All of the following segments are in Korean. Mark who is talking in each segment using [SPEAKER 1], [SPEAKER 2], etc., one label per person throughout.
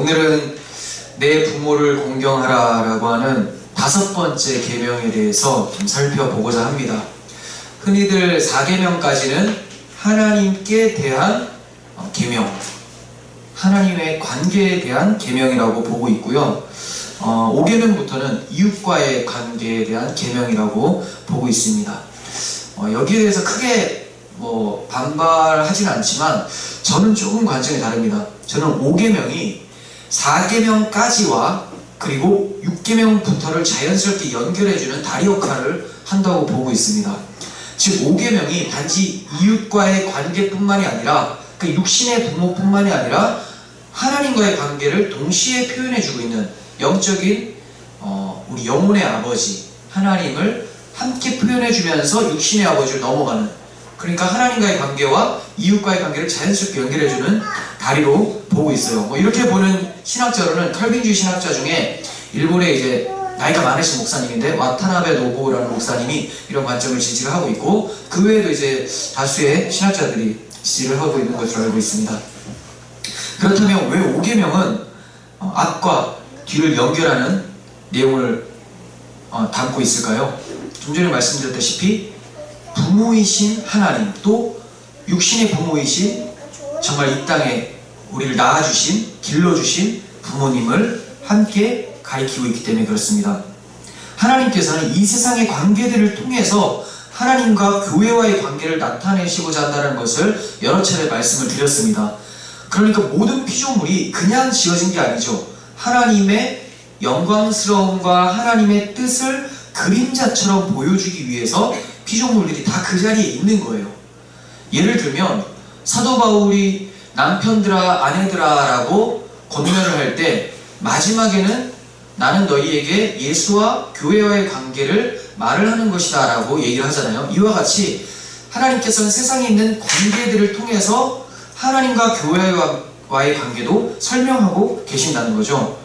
[SPEAKER 1] 오늘은 내 부모를 공경하라라고 하는 5번째 계명에 대해서 좀 살펴보고자 합니다. 흔히들 4계명까지는 하나님께 대한 계명, 하나님의 관계에 대한 계명이라고 보고 있고요. 5계명부터는 이웃과의 관계에 대한 계명이라고 보고 있습니다. 여기에 대해서 크게 반발하지는 않지만 저는 조금 관점이 다릅니다. 저는 5계명이 4계명까지와 그리고 6계명부터를 자연스럽게 연결해주는 다리 역할을 한다고 보고 있습니다. 즉 5계명이 단지 이웃과의 관계뿐만이 아니라 그 육신의 부모뿐만이 아니라 하나님과의 관계를 동시에 표현해주고 있는 영적인 우리 영혼의 아버지 하나님을 함께 표현해주면서 육신의 아버지를 넘어가는, 그러니까 하나님과의 관계와 이웃과의 관계를 자연스럽게 연결해주는 다리로 보고 있어요. 이렇게 보는 신학자로는 칼빈주의 신학자 중에 일본의 이제 나이가 많으신 목사님인데 와타나베 노부라는 목사님이 이런 관점을 지지를 하고 있고, 그 외에도 이제 다수의 신학자들이 지지를 하고 있는 것으로 알고 있습니다. 그렇다면 왜 5계명은 앞과 뒤를 연결하는 내용을 담고 있을까요? 좀 전에 말씀드렸다시피 부모이신 하나님, 또 육신의 부모이신 정말 이 땅에 우리를 낳아주신, 길러주신 부모님을 함께 가리키고 있기 때문에 그렇습니다. 하나님께서는 이 세상의 관계들을 통해서 하나님과 교회와의 관계를 나타내시고자 한다는 것을 여러 차례 말씀을 드렸습니다. 그러니까 모든 피조물이 그냥 지어진 게 아니죠. 하나님의 영광스러움과 하나님의 뜻을 그림자처럼 보여주기 위해서 피조물들이 다 그 자리에 있는 거예요. 예를 들면 사도 바울이 남편들아 아내들아 라고 권면을 할 때 마지막에는 나는 너희에게 예수와 교회와의 관계를 말을 하는 것이다 라고 얘기를 하잖아요. 이와 같이 하나님께서는 세상에 있는 관계들을 통해서 하나님과 교회와의 관계도 설명하고 계신다는 거죠.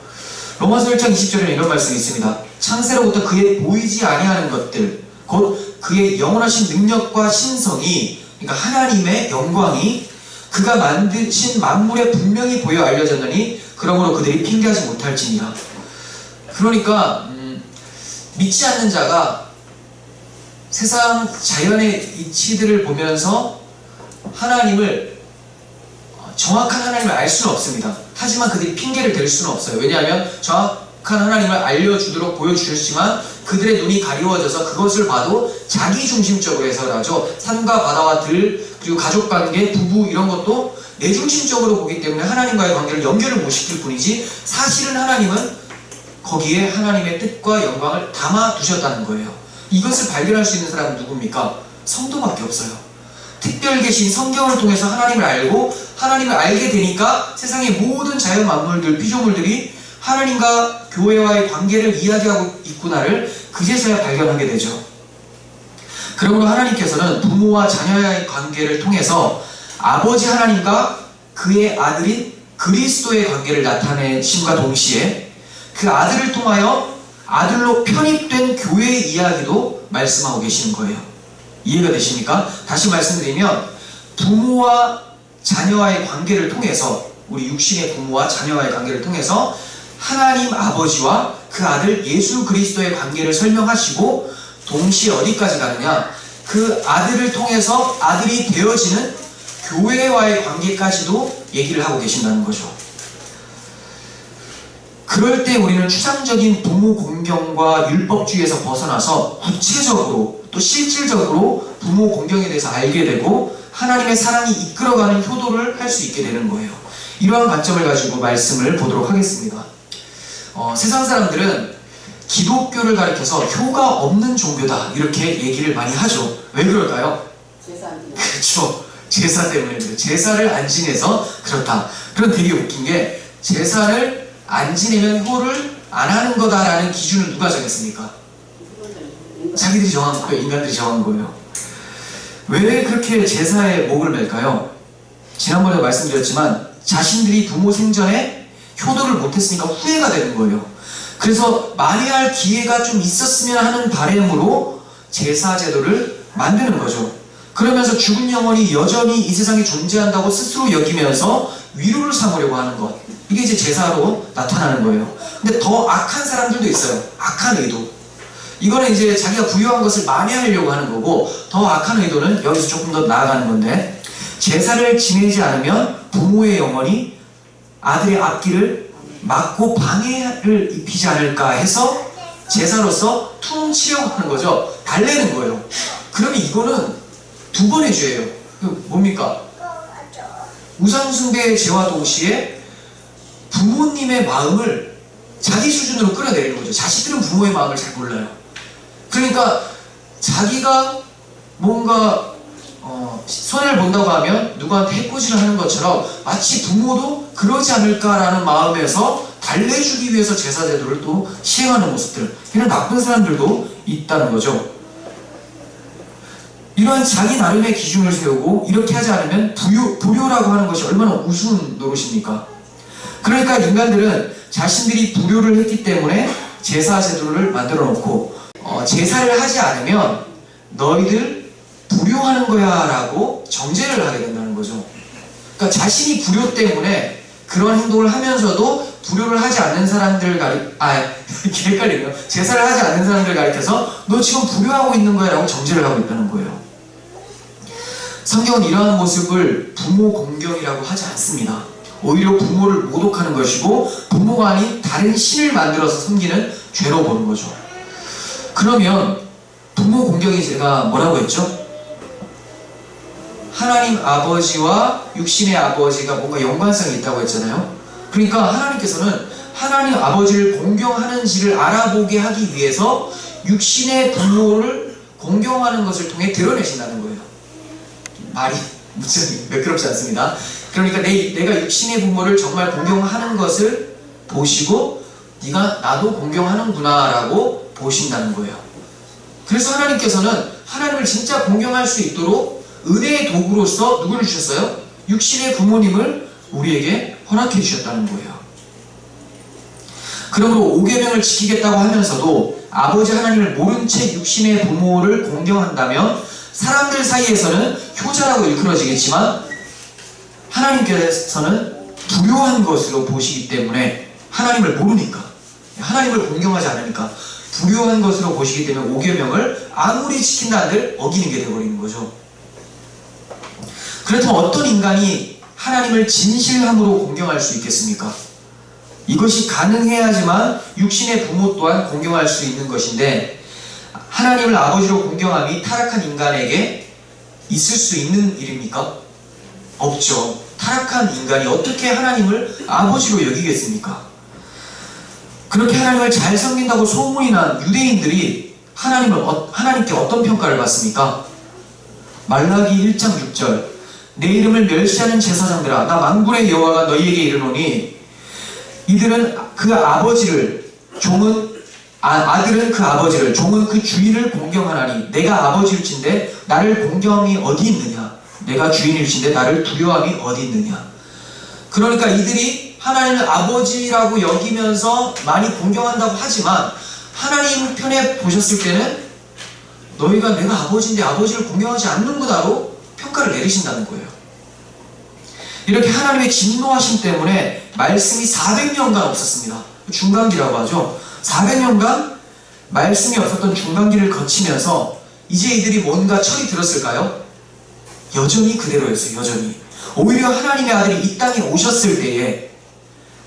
[SPEAKER 1] 로마서 1장 20절에는 이런 말씀이 있습니다. 창세로부터 그의 보이지 아니하는 것들, 곧 그의 영원하신 능력과 신성이, 그러니까 하나님의 영광이 그가 만드신 만물에 분명히 보여 알려졌느니 그러므로 그들이 핑계하지 못할지니라. 그러니까 믿지 않는 자가 세상 자연의 이치들을 보면서 하나님을, 정확한 하나님을 알 수는 없습니다. 하지만 그들이 핑계를 댈 수는 없어요. 왜냐하면 정확한 하나님을 알려주도록 보여주셨지만 그들의 눈이 가리워져서 그것을 봐도 자기중심적으로 해석하죠. 산과 바다와 들, 그리고 가족관계, 부부 이런 것도 내중심적으로 보기 때문에 하나님과의 관계를 연결을 못 시킬 뿐이지, 사실은 하나님은 거기에 하나님의 뜻과 영광을 담아 두셨다는 거예요. 이것을 발견할 수 있는 사람은 누굽니까? 성도밖에 없어요. 특별 계신 성경을 통해서 하나님을 알고 하나님을 알게 되니까 세상의 모든 자연 만물들, 피조물들이 하나님과 교회와의 관계를 이야기하고 있구나를 그제서야 발견하게 되죠. 그러므로 하나님께서는 부모와 자녀의 관계를 통해서 아버지 하나님과 그의 아들인 그리스도의 관계를 나타내심과 동시에 그 아들을 통하여 아들로 편입된 교회의 이야기도 말씀하고 계시는 거예요. 이해가 되십니까? 다시 말씀드리면 부모와 자녀와의 관계를 통해서, 우리 육신의 부모와 자녀와의 관계를 통해서 하나님 아버지와 그 아들 예수 그리스도의 관계를 설명하시고, 동시에 어디까지 가느냐, 그 아들을 통해서 아들이 되어지는 교회와의 관계까지도 얘기를 하고 계신다는 거죠. 그럴 때 우리는 추상적인 부모 공경과 율법주의에서 벗어나서 구체적으로 또 실질적으로 부모 공경에 대해서 알게 되고 하나님의 사랑이 이끌어가는 효도를 할 수 있게 되는 거예요. 이러한 관점을 가지고 말씀을 보도록 하겠습니다. 세상 사람들은 기독교를 가리켜서 효가 없는 종교다 이렇게 얘기를 많이 하죠. 왜 그럴까요?
[SPEAKER 2] 제사 안 지내.
[SPEAKER 1] 그렇죠. 제사 때문에 그래요. 제사를 안 지내서 그렇다. 그럼 되게 웃긴 게, 제사를 안 지내면 효를 안 하는 거다라는 기준을 누가 정했습니까? 자기들이 정한 거예요. 인간들이 정한 거예요. 왜 그렇게 제사에 목을 맬까요? 지난번에 말씀드렸지만 자신들이 부모 생전에 효도를 못했으니까 후회가 되는 거예요. 그래서 만회할 기회가 좀 있었으면 하는 바람으로 제사 제도를 만드는 거죠. 그러면서 죽은 영혼이 여전히 이 세상에 존재한다고 스스로 여기면서 위로를 삼으려고 하는 것, 이게 이제 제사로 나타나는 거예요. 근데 더 악한 사람들도 있어요. 악한 의도. 이거는 이제 자기가 부유한 것을 만회하려고 하는 거고, 더 악한 의도는 여기서 조금 더 나아가는 건데, 제사를 지내지 않으면 부모의 영혼이 아들의 앞길을 막고 방해를 입히지 않을까 해서 제사로서 퉁치려고 하는 거죠. 달래는 거예요. 그러면 이거는 두 번의 죄예요. 뭡니까? 우상숭배의 죄와 동시에 부모님의 마음을 자기 수준으로 끌어내리는 거죠. 자식들은 부모의 마음을 잘 몰라요. 그러니까 자기가 뭔가 손해를 본다고 하면 누구한테 해코지를 하는 것처럼 마치 부모도 그러지 않을까라는 마음에서 달래주기 위해서 제사제도를 또 시행하는 모습들, 이런 나쁜 사람들도 있다는 거죠. 이러한 자기 나름의 기준을 세우고 이렇게 하지 않으면 불효라고 하는 것이 얼마나 우스운 노릇입니까? 그러니까 인간들은 자신들이 불효를 했기 때문에 제사제도를 만들어 놓고 제사를 하지 않으면 너희들 불효하는 거야 라고 정죄를 하게 된다는 거죠. 그러니까 자신이 불효 때문에 그런 행동을 하면서도 불효를 하지 않는 사람들 이렇게 헷갈리네요. 제사를 하지 않는 사람들 가리켜서 너 지금 불효하고 있는 거야 라고 정죄를 하고 있다는 거예요. 성경은 이러한 모습을 부모 공경이라고 하지 않습니다. 오히려 부모를 모독하는 것이고 부모가 아닌 다른 신을 만들어서 섬기는 죄로 보는 거죠. 그러면 부모 공경이 제가 뭐라고 했죠? 하나님 아버지와 육신의 아버지가 뭔가 연관성이 있다고 했잖아요. 그러니까 하나님께서는 하나님 아버지를 공경하는지를 알아보게 하기 위해서 육신의 부모를 공경하는 것을 통해 드러내신다는 거예요. 말이 무척 매끄럽지 않습니다. 그러니까 내가 육신의 부모를 정말 공경하는 것을 보시고 네가 나도 공경하는구나 라고 보신다는 거예요. 그래서 하나님께서는 하나님을 진짜 공경할 수 있도록 은혜의 도구로서 누구를 주셨어요? 육신의 부모님을 우리에게 허락해 주셨다는 거예요. 그러므로 5계명을 지키겠다고 하면서도 아버지 하나님을 모른 채 육신의 부모를 공경한다면 사람들 사이에서는 효자라고 일컬어지겠지만 하나님께서는 불효한 것으로 보시기 때문에, 하나님을 모르니까, 하나님을 공경하지 않으니까 불효한 것으로 보시기 때문에 5계명을 아무리 지킨다 한들 어기는 게 되어버리는 거죠. 그렇다면 어떤 인간이 하나님을 진실함으로 공경할 수 있겠습니까? 이것이 가능해야지만 육신의 부모 또한 공경할 수 있는 것인데, 하나님을 아버지로 공경함이 타락한 인간에게 있을 수 있는 일입니까? 없죠. 타락한 인간이 어떻게 하나님을 아버지로 여기겠습니까? 그렇게 하나님을 잘 섬긴다고 소문이 난 유대인들이 하나님께 어떤 평가를 받습니까? 말라기 1장 6절, 내 이름을 멸시하는 제사장들아, 나 만군의 여호와가 너희에게 이르노니 이들은 그 아버지를, 아들은 그 아버지를, 종은 그 주인을 공경하나니 내가 아버지일진데 나를 공경함이 어디 있느냐? 내가 주인일진데 나를 두려워함이 어디 있느냐? 그러니까 이들이 하나님을 아버지라고 여기면서 많이 공경한다고 하지만 하나님 편에 보셨을 때는 너희가 내가 아버지인데 아버지를 공경하지 않는구나로 평가를 내리신다는 거예요. 이렇게 하나님의 진노하심 때문에 말씀이 400년간 없었습니다. 중간기라고 하죠. 400년간 말씀이 없었던 중간기를 거치면서 이제 이들이 뭔가 철이 들었을까요? 여전히 그대로였어요. 여전히. 오히려 하나님의 아들이 이 땅에 오셨을 때에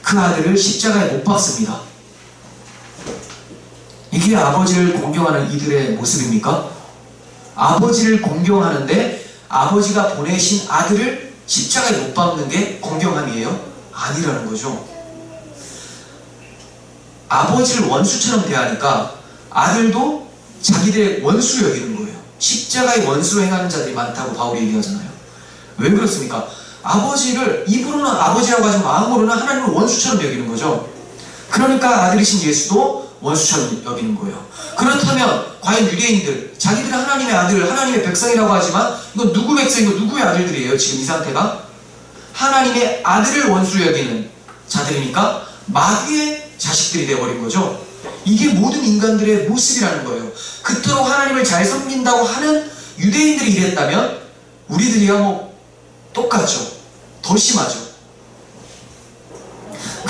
[SPEAKER 1] 그 아들을 십자가에 못 박습니다. 이게 아버지를 공경하는 이들의 모습입니까? 아버지를 공경하는데 아버지가 보내신 아들을 십자가에 못 박는 게 공경함이에요? 아니라는 거죠. 아버지를 원수처럼 대하니까 아들도 자기들의 원수로 여기는 거예요. 십자가의 원수로 행하는 자들이 많다고 바울이 얘기하잖아요. 왜 그렇습니까? 아버지를 입으로는 아버지라고 하지만 마음으로는 하나님을 원수처럼 여기는 거죠. 그러니까 아들이신 예수도 원수처럼 여기는 거예요. 그렇다면 과연 유대인들, 자기들은 하나님의 아들, 하나님의 백성이라고 하지만 이건 누구 백성이고 누구의 아들들이에요? 지금 이 상태가 하나님의 아들을 원수로 여기는 자들이니까 마귀의 자식들이 되어버린 거죠. 이게 모든 인간들의 모습이라는 거예요. 그토록 하나님을 잘 섬긴다고 하는 유대인들이 이랬다면 우리들이야 뭐 똑같죠. 더 심하죠.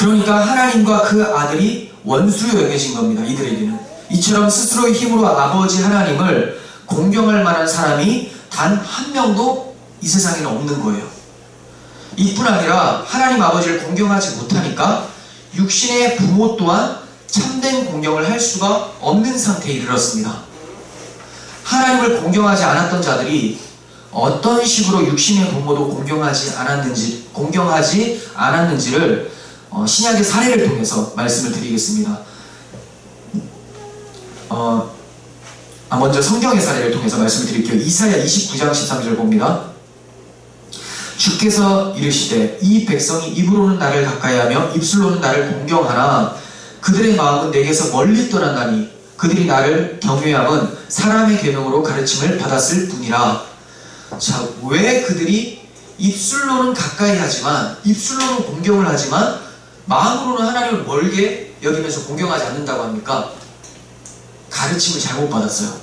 [SPEAKER 1] 그러니까 하나님과 그 아들이 원수로 여겨진 겁니다. 이들에게는. 이처럼 스스로의 힘으로 아버지 하나님을 공경할 만한 사람이 단 한 명도 이 세상에는 없는 거예요. 이뿐 아니라 하나님 아버지를 공경하지 못하니까 육신의 부모 또한 참된 공경을 할 수가 없는 상태에 이르렀습니다. 하나님을 공경하지 않았던 자들이 어떤 식으로 육신의 부모도 공경하지 않았는지를 신약의 사례를 통해서 말씀을 드리겠습니다. 먼저 성경의 사례를 통해서 말씀을 드릴게요. 이사야 29장 13절 봅니다. 주께서 이르시되 이 백성이 입으로는 나를 가까이하며 입술로는 나를 공경하나 그들의 마음은 내게서 멀리 떠난다니 그들이 나를 경외함은 사람의 계명으로 가르침을 받았을 뿐이라. 자, 왜 그들이 입술로는 가까이 하지만 입술로는 공경을 하지만 마음으로는 하나님을 멀게 여기면서 공경하지 않는다고 합니까? 가르침을 잘못 받았어요.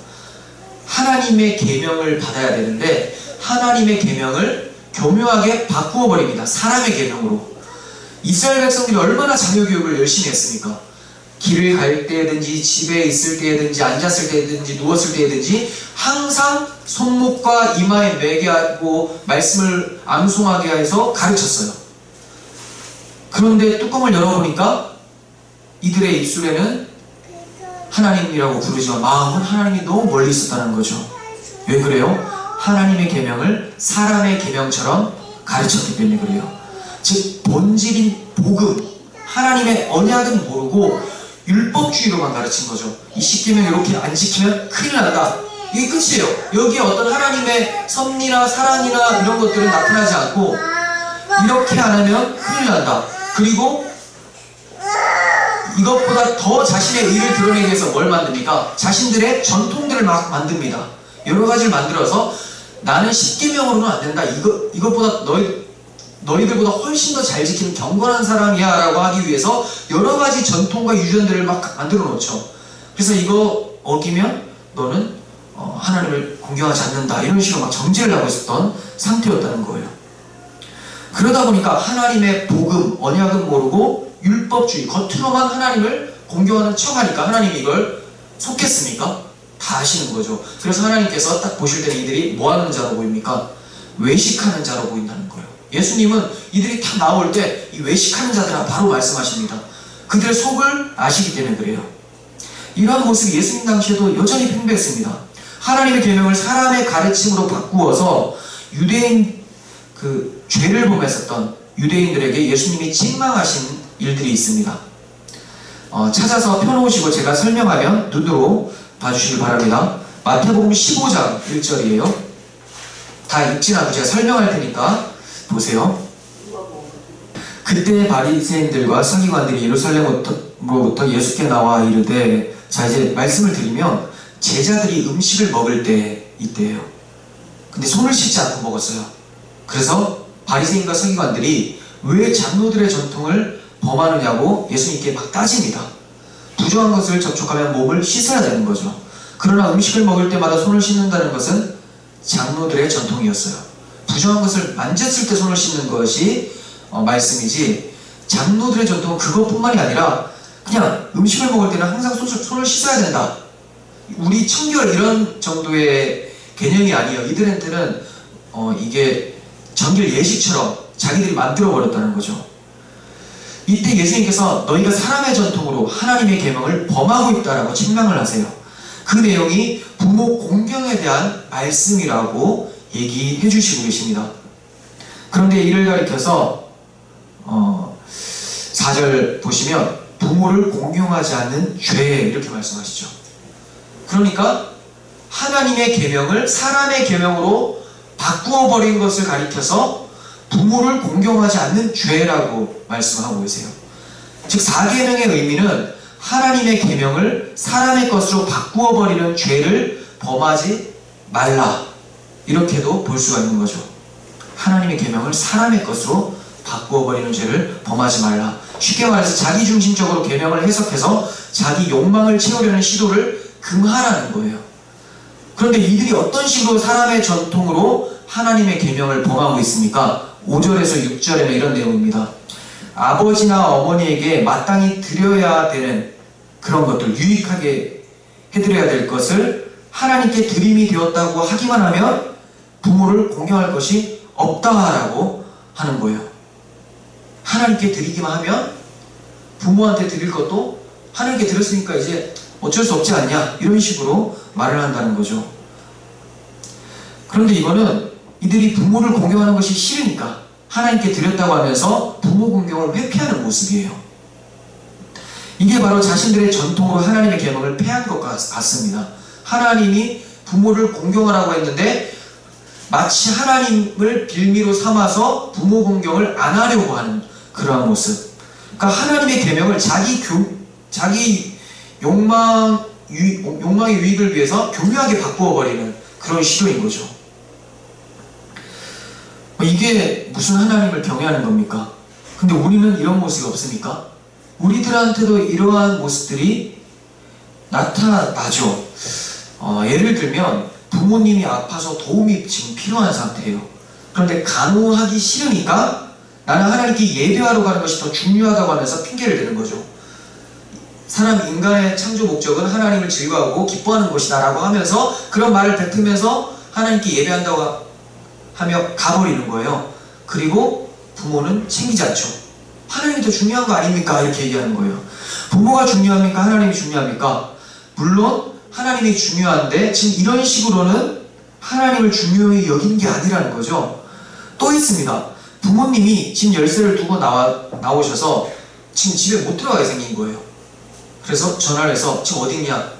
[SPEAKER 1] 하나님의 계명을 받아야 되는데 하나님의 계명을 교묘하게 바꾸어 버립니다. 사람의 계명으로. 이스라엘 백성들이 얼마나 자녀교육을 열심히 했습니까? 길을 갈 때든지 집에 있을 때든지 앉았을 때든지 누웠을 때든지 항상 손목과 이마에 매게 하고 말씀을 암송하게 해서 가르쳤어요. 그런데 뚜껑을 열어보니까 이들의 입술에는 하나님이라고 부르지만 마음은 하나님이 너무 멀리 있었다는 거죠. 왜 그래요? 하나님의 계명을 사람의 계명처럼 가르쳤기 때문에 그래요. 즉 본질인 복음, 하나님의 언약은 모르고 율법주의로만 가르친 거죠. 이 십계명 이렇게 안 지키면 큰일 난다. 이게 끝이에요. 여기에 어떤 하나님의 섭리나 사랑이나 이런 것들은 나타나지 않고 이렇게 안 하면 큰일 난다. 그리고 이것보다 더 자신의 의를 드러내기 위해서 뭘 만듭니까? 자신들의 전통들을 막 만듭니다. 여러 가지를 만들어서 나는 십계명으로는 안 된다. 이것보다 너희들보다 훨씬 더 잘 지키는 경건한 사람이야 라고 하기 위해서 여러 가지 전통과 유전들을 막 만들어 놓죠. 그래서 이거 어기면 너는 하나님을 공경하지 않는다. 이런 식으로 막 정죄를 하고 있었던 상태였다는 거예요. 그러다 보니까 하나님의 복음, 언약은 모르고 율법주의, 겉으로만 하나님을 공경하는 척하니까 하나님이 이걸 속겠습니까? 다 아시는 거죠. 그래서 하나님께서 딱 보실 때는 이들이 뭐하는 자로 보입니까? 외식하는 자로 보인다는 거예요. 예수님은 이들이 다 나올 때 이 외식하는 자들아 바로 말씀하십니다. 그들의 속을 아시기 때문에 그래요. 이러한 모습이 예수님 당시에도 여전히 팽배했습니다. 하나님의 계명을 사람의 가르침으로 바꾸어서 유대인 죄를 범했었던 유대인들에게 예수님이 책망하신 일들이 있습니다. 찾아서 펴놓으시고 제가 설명하면 눈으로 봐주시기 바랍니다. 마태복음 15장 1절이에요. 다 읽진 않고 제가 설명할 테니까 보세요. 그때 바리새인들과 서기관들이 예루살렘으로부터 예수께 나와 이르되, 자 이제 말씀을 드리면 제자들이 음식을 먹을 때 이때예요. 근데 손을 씻지 않고 먹었어요. 그래서 바리새인과 서기관들이 왜 장로들의 전통을 범하느냐고 예수님께 막 따집니다. 부정한 것을 접촉하면 몸을 씻어야 되는 거죠. 그러나 음식을 먹을 때마다 손을 씻는다는 것은 장로들의 전통이었어요. 부정한 것을 만졌을 때 손을 씻는 것이 말씀이지, 장로들의 전통은 그것뿐만이 아니라 그냥 음식을 먹을 때는 항상 손을 씻어야 된다. 우리 청결 이런 정도의 개념이 아니에요. 이들한테는 이게 정결 예식처럼 자기들이 만들어버렸다는 거죠. 이때 예수님께서 너희가 사람의 전통으로 하나님의 계명을 범하고 있다라고 책망을 하세요. 그 내용이 부모 공경에 대한 말씀이라고 얘기해 주시고 계십니다. 그런데 이를 가리켜서 4절 보시면 부모를 공경하지 않는 죄 이렇게 말씀하시죠. 그러니까 하나님의 계명을 사람의 계명으로 바꾸어 버린 것을 가리켜서 부모를 공경하지 않는 죄라고 말씀하고 계세요. 즉 4계명의 의미는 하나님의 계명을 사람의 것으로 바꾸어 버리는 죄를 범하지 말라, 이렇게도 볼 수가 있는 거죠. 하나님의 계명을 사람의 것으로 바꾸어 버리는 죄를 범하지 말라. 쉽게 말해서 자기중심적으로 계명을 해석해서 자기 욕망을 채우려는 시도를 금하라는 거예요. 그런데 이들이 어떤 식으로 사람의 전통으로 하나님의 계명을 범하고 있습니까? 5절에서 6절에는 이런 내용입니다. 아버지나 어머니에게 마땅히 드려야 되는 그런 것들, 유익하게 해드려야 될 것을 하나님께 드림이 되었다고 하기만 하면 부모를 공경할 것이 없다라고 하는 거예요. 하나님께 드리기만 하면 부모한테 드릴 것도 하나님께 드렸으니까 이제 어쩔 수 없지 않냐, 이런 식으로 말을 한다는 거죠. 그런데 이거는 이들이 부모를 공경하는 것이 싫으니까 하나님께 드렸다고 하면서 부모 공경을 회피하는 모습이에요. 이게 바로 자신들의 전통으로 하나님의 계명을 폐한 것 같습니다. 하나님이 부모를 공경하라고 했는데 마치 하나님을 빌미로 삼아서 부모 공경을 안 하려고 하는 그러한 모습. 그러니까 하나님의 계명을 자기 욕망의 유익을 위해서 교묘하게 바꾸어버리는 그런 시도인 거죠. 이게 무슨 하나님을 경외하는 겁니까? 근데 우리는 이런 모습이 없습니까? 우리들한테도 이러한 모습들이 나타나죠. 예를 들면 부모님이 아파서 도움이 지금 필요한 상태예요. 그런데 간호하기 싫으니까 나는 하나님께 예배하러 가는 것이 더 중요하다고 하면서 핑계를 대는 거죠. 인간의 창조 목적은 하나님을 즐거워하고 기뻐하는 것이다 라고 하면서 그런 말을 뱉으면서 하나님께 예배한다고 하며 가버리는 거예요. 그리고 부모는 챙기지 않죠. 하나님이 더 중요한 거 아닙니까? 이렇게 얘기하는 거예요. 부모가 중요합니까? 하나님이 중요합니까? 물론 하나님이 중요한데 지금 이런 식으로는 하나님을 중요히 여기는 게 아니라는 거죠. 또 있습니다. 부모님이 지금 열쇠를 두고 나오셔서 지금 집에 못 들어가게 생긴 거예요. 그래서 전화를 해서 지금 어디 있냐?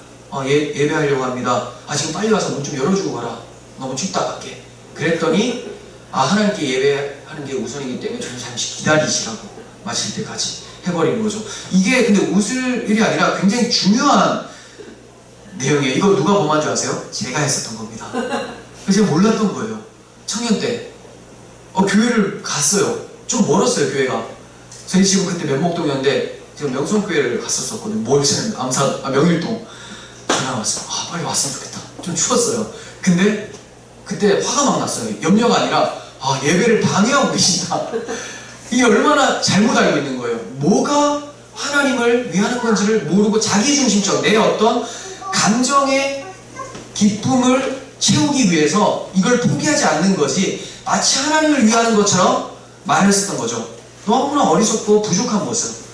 [SPEAKER 1] 예배하려고 합니다. 지금 빨리 와서 문 좀 열어주고 가라. 너무 춥다 밖에. 그랬더니 하나님께 예배하는 게 우선이기 때문에 좀 잠시 기다리시라고 마칠 때까지 해버리는 거죠. 이게 근데 웃을 일이 아니라 굉장히 중요한 내용이에요. 이거 누가 범한 줄 아세요? 제가 했었던 겁니다. 그래서 제가 몰랐던 거예요. 청년 때 교회를 갔어요. 좀 멀었어요, 교회가. 저희 집은 그때 면목동이었는데 제가 명성교회를 갔었거든요. 명일동. 전화 왔어요. 빨리 왔으면 좋겠다. 좀 추웠어요. 근데 그때 화가 막 났어요. 염려가 아니라 예배를 방해하고 계신다. 이게 얼마나 잘못 알고 있는 거예요. 뭐가 하나님을 위하는 건지를 모르고 자기중심적 내 어떤 감정의 기쁨을 채우기 위해서 이걸 포기하지 않는 것이 마치 하나님을 위하는 것처럼 말을 했었던 거죠. 너무나 어리석고 부족한 모습.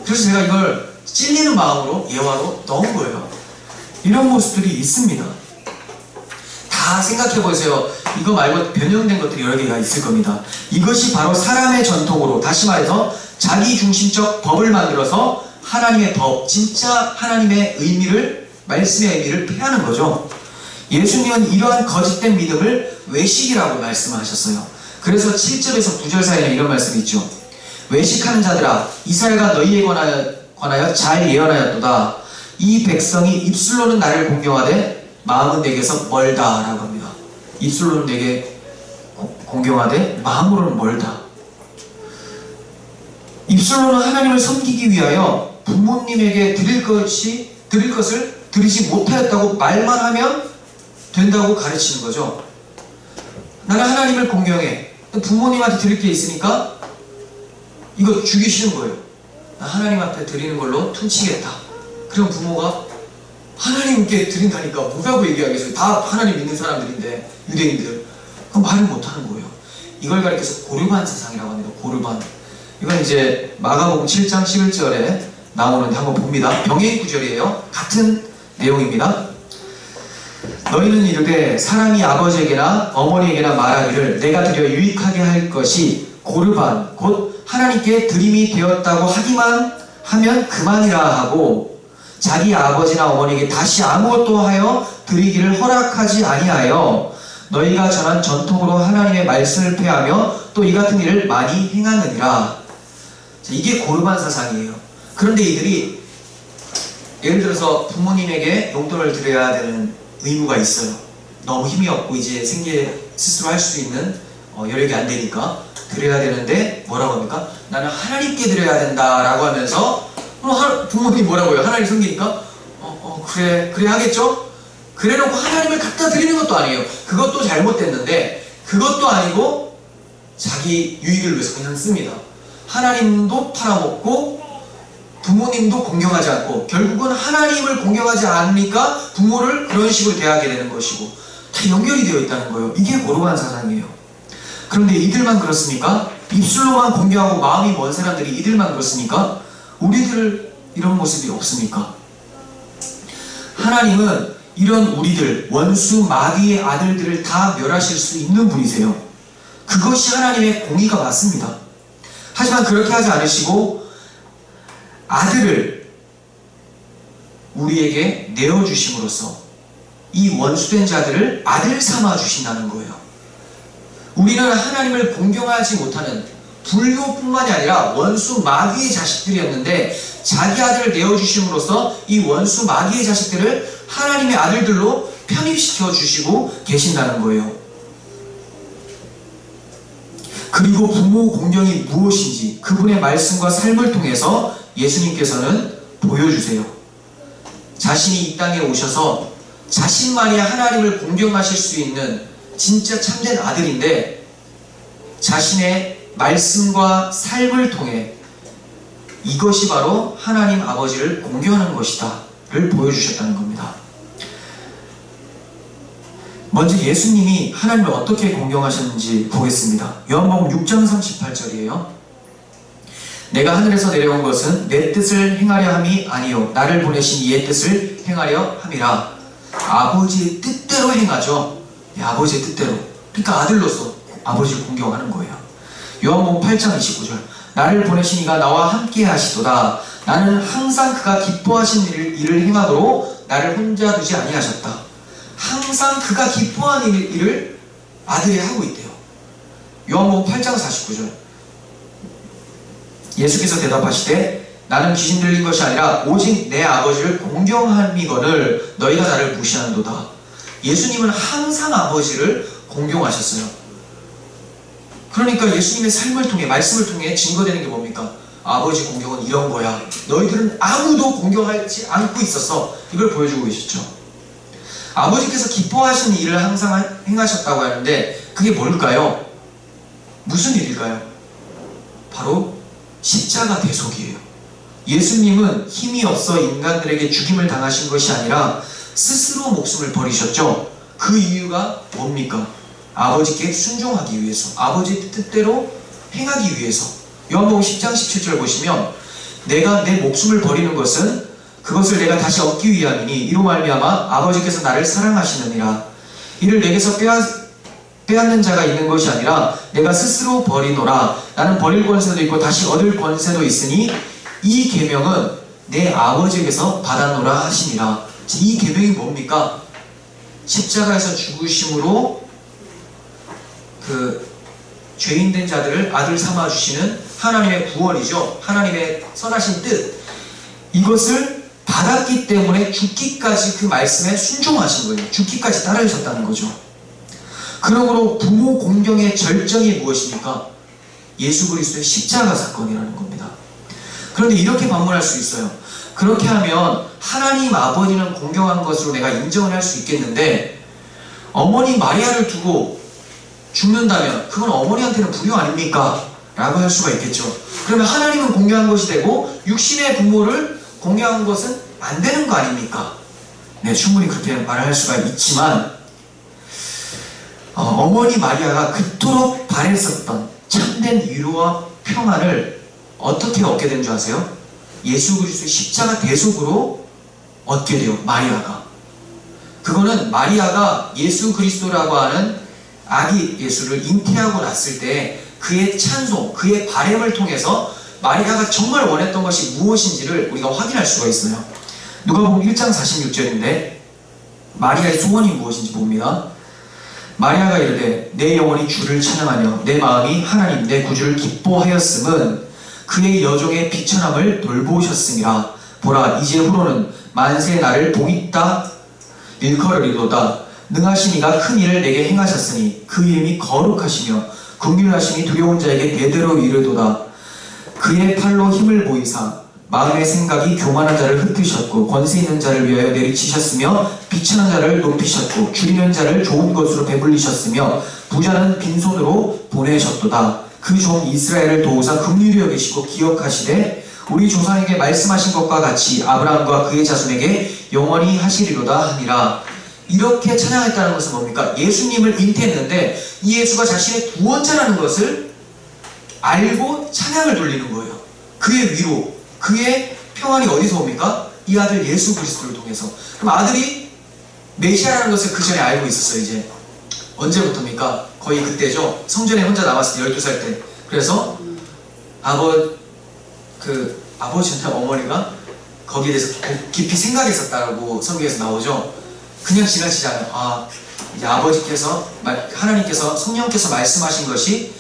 [SPEAKER 1] 그래서 제가 이걸 찔리는 마음으로 예화로 넣은 거예요. 이런 모습들이 있습니다. 다 생각해보세요. 이거 말고 변형된 것들이 여러 개가 있을 겁니다. 이것이 바로 사람의 전통으로, 다시 말해서 자기중심적 법을 만들어서 하나님의 법, 진짜 하나님의 의미를, 말씀의 의미를 폐하는 거죠. 예수님은 이러한 거짓된 믿음을 외식이라고 말씀하셨어요. 그래서 7절에서 9절 사이에 이런 말씀이 있죠. 외식하는 자들아, 이스라엘과 너희에 관하여 잘 예언하였도다. 이 백성이 입술로는 나를 공경하되 마음은 내게서 멀다 라고 합니다. 입술로는 내게 공경하되 마음으로는 멀다. 입술로는 하나님을 섬기기 위하여 부모님에게 드릴 것을 드리지 못하였다고 말만 하면 된다고 가르치는 거죠. 나는 하나님을 공경해. 부모님한테 드릴 게 있으니까 이거 주기 싫은 거예요. 나 하나님 앞에 드리는 걸로 퉁치겠다. 그럼 부모가 하나님께 드린다니까 뭐라고 얘기하겠어요. 다 하나님 믿는 사람들인데, 유대인들. 그럼 말을 못하는 거예요. 이걸 가리켜서 고르반 사상이라고 합니다. 고르반. 이건 이제 마가복음 7장 11절에 나오는데 한번 봅니다. 병행 구절이에요. 같은 내용입니다. 너희는 이르되 사람이 아버지에게나 어머니에게나 말하기를 내가 드려 유익하게 할 것이 고르반 곧 하나님께 드림이 되었다고 하기만 하면 그만이라 하고 자기 아버지나 어머니에게 다시 아무것도 하여 드리기를 허락하지 아니하여 너희가 전한 전통으로 하나님의 말씀을 폐하며 또 이 같은 일을 많이 행하느니라. 이게 고르반 사상이에요. 그런데 이들이 예를 들어서 부모님에게 용돈을 드려야 되는 의무가 있어요. 너무 힘이 없고 이제 생계 스스로 할 수 있는 여력이 안 되니까 드려야 되는데 뭐라고 합니까? 나는 하나님께 드려야 된다 라고 하면서 부모님이 뭐라고 해요? 하나님 섬기니까 그래 하겠죠? 그래놓고 하나님을 갖다 드리는 것도 아니에요. 그것도 잘못됐는데 그것도 아니고 자기 유익을 위해서 그냥 씁니다. 하나님도 팔아먹고 부모님도 공경하지 않고 결국은 하나님을 공경하지 않으니까 부모를 그런 식으로 대하게 되는 것이고 다 연결이 되어 있다는 거예요. 이게 고로한 사상이에요. 그런데 이들만 그렇습니까? 입술로만 공경하고 마음이 먼 사람들이 이들만 그렇습니까? 우리들 이런 모습이 없습니까? 하나님은 이런 우리들 원수 마귀의 아들들을 다 멸하실 수 있는 분이세요. 그것이 하나님의 공의가 맞습니다. 하지만 그렇게 하지 않으시고 아들을 우리에게 내어주심으로써 이 원수된 자들을 아들 삼아 주신다는 거예요. 우리는 하나님을 공경하지 못하는 불교뿐만이 아니라 원수 마귀의 자식들이었는데 자기 아들을 내어주심으로써 이 원수 마귀의 자식들을 하나님의 아들들로 편입시켜 주시고 계신다는 거예요. 그리고 부모 공경이 무엇인지 그분의 말씀과 삶을 통해서 예수님께서는 보여주세요. 자신이 이 땅에 오셔서 자신만이 하나님을 공경하실 수 있는 진짜 참된 아들인데 자신의 말씀과 삶을 통해 이것이 바로 하나님 아버지를 공경하는 것이다 를 보여주셨다는 겁니다. 먼저 예수님이 하나님을 어떻게 공경하셨는지 보겠습니다. 요한복음 6장 38절이에요. 내가 하늘에서 내려온 것은 내 뜻을 행하려 함이 아니요 나를 보내신 이의 뜻을 행하려 함이라. 아버지의 뜻대로 행하죠. 아버지의 뜻대로. 그러니까 아들로서 아버지를 공경하는 거예요. 요한복음 8장 29절 나를 보내신 이가 나와 함께 하시도다. 나는 항상 그가 기뻐하신 일을 행하도록 나를 혼자 두지 아니하셨다. 항상 그가 기뻐하는 일을 아들이 하고 있대요. 요한복음 8장 49절 예수께서 대답하시되 나는 귀신 들린 것이 아니라 오직 내 아버지를 공경함이거늘 너희가 나를 무시하는도다. 예수님은 항상 아버지를 공경하셨어요. 그러니까 예수님의 삶을 통해 말씀을 통해 증거되는 게 뭡니까? 아버지 공경은 이런 거야. 너희들은 아무도 공경하지 않고 있었어. 이걸 보여주고 계셨죠. 아버지께서 기뻐하시는 일을 항상 행하셨다고 하는데 그게 뭘까요? 무슨 일일까요? 바로 십자가 대속이에요. 예수님은 힘이 없어 인간들에게 죽임을 당하신 것이 아니라 스스로 목숨을 버리셨죠. 그 이유가 뭡니까? 아버지께 순종하기 위해서, 아버지의 뜻대로 행하기 위해서. 요한복음 10장 17절 보시면 내가 내 목숨을 버리는 것은 그것을 내가 다시 얻기 위함이니 이로 말미암아 아버지께서 나를 사랑하시느니라. 이를 내게서 빼앗는 자가 있는 것이 아니라 내가 스스로 버리노라. 나는 버릴 권세도 있고 다시 얻을 권세도 있으니 이 계명은 내 아버지에게서 받았노라 하시니라. 이 계명이 뭡니까? 십자가에서 죽으심으로 그 죄인된 자들을 아들 삼아 주시는 하나님의 구원이죠. 하나님의 선하신 뜻. 이것을 받았기 때문에 죽기까지 그 말씀에 순종하신 거예요. 죽기까지 따르셨다는 거죠. 그러므로 부모 공경의 절정이 무엇입니까? 예수 그리스도의 십자가 사건이라는 겁니다. 그런데 이렇게 반문할 수 있어요. 그렇게 하면 하나님 아버지는 공경한 것으로 내가 인정을 할 수 있겠는데 어머니 마리아를 두고 죽는다면 그건 어머니한테는 불효 아닙니까? 라고 할 수가 있겠죠. 그러면 하나님은 공경한 것이 되고 육신의 부모를 공경한 것은 안 되는 거 아닙니까? 네, 충분히 그렇게 말할 수가 있지만 어머니 마리아가 그토록 바랬었던 참된 위로와 평안을 어떻게 얻게 된 줄 아세요? 예수 그리스도의 십자가 대속으로 얻게 돼요. 마리아가. 그거는 마리아가 예수 그리스도라고 하는 아기 예수를 잉태하고 났을 때 그의 찬송, 그의 바램을 통해서 마리아가 정말 원했던 것이 무엇인지를 우리가 확인할 수가 있어요. 누가복음 1장 46절인데 마리아의 소원이 무엇인지 봅니다. 마리아가 이르되 내 영혼이 주를 찬양하며 내 마음이 하나님 내 구주를 기뻐하였음은 그의 여종의 비천함을 돌보셨음이라. 보라 이제 후로는 만세 나를 복있다 일컬으리로다. 능하신 이가 큰 일을 내게 행하셨으니 그 이름이 거룩하시며 긍휼하심이 두려운 자에게 대대로 이르도다. 그의 팔로 힘을 보이사 마음의 생각이 교만한 자를 흩으셨고 권세 있는 자를 위하여 내리치셨으며 비천한 자를 높이셨고 줄이는 자를 좋은 것으로 배불리셨으며 부자는 빈손으로 보내셨도다. 그 종 이스라엘을 도우사 긍휼히 여기시고 기억하시되 우리 조상에게 말씀하신 것과 같이 아브라함과 그의 자손에게 영원히 하시리로다 하니라. 이렇게 찬양했다는 것은 뭡니까? 예수님을 잉태했는데 이 예수가 자신의 구원자라는 것을 알고 찬양을 돌리는 거예요. 그의 위로, 그의 평안이 어디서 옵니까? 이 아들 예수 그리스도를 통해서. 그럼 아들이 메시아라는 것을 그 전에 알고 있었어요. 이제 언제부터입니까? 거의 그때죠. 성전에 혼자 남았을 때 12살 때. 그래서 아버지한테 어머니가 거기에 대해서 깊이 생각했었다고 성경에서 나오죠. 그냥 지나치지 않아요. 이제 아버지께서, 하나님께서, 성령께서 말씀하신 것이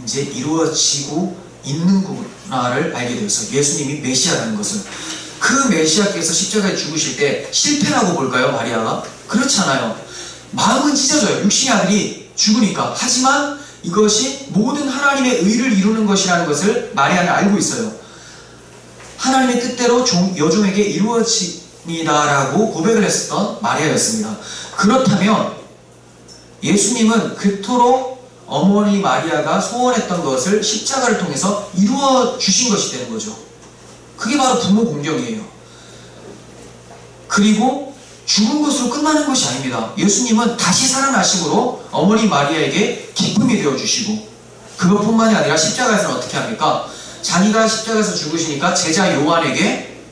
[SPEAKER 1] 이제 이루어지고 있는구나를 알게 되었어요. 예수님이 메시아라는 것을. 그 메시아께서 십자가에 죽으실 때 실패라고 볼까요, 마리아가? 그렇지 않아요. 마음은 찢어져요. 육신의 아들이 죽으니까. 하지만 이것이 모든 하나님의 의를 이루는 것이라는 것을 마리아는 알고 있어요. 하나님의 뜻대로 여종에게 이루어집니다라고 고백을 했었던 마리아였습니다. 그렇다면 예수님은 그토록 어머니 마리아가 소원했던 것을 십자가를 통해서 이루어 주신 것이 되는 거죠. 그게 바로 부모 공경이에요. 그리고 죽은 것으로 끝나는 것이 아닙니다. 예수님은 다시 살아나심으로 어머니 마리아에게 기쁨이 되어주시고, 그것뿐만이 아니라 십자가에서는 어떻게 합니까? 자기가 십자가에서 죽으시니까 제자 요한에게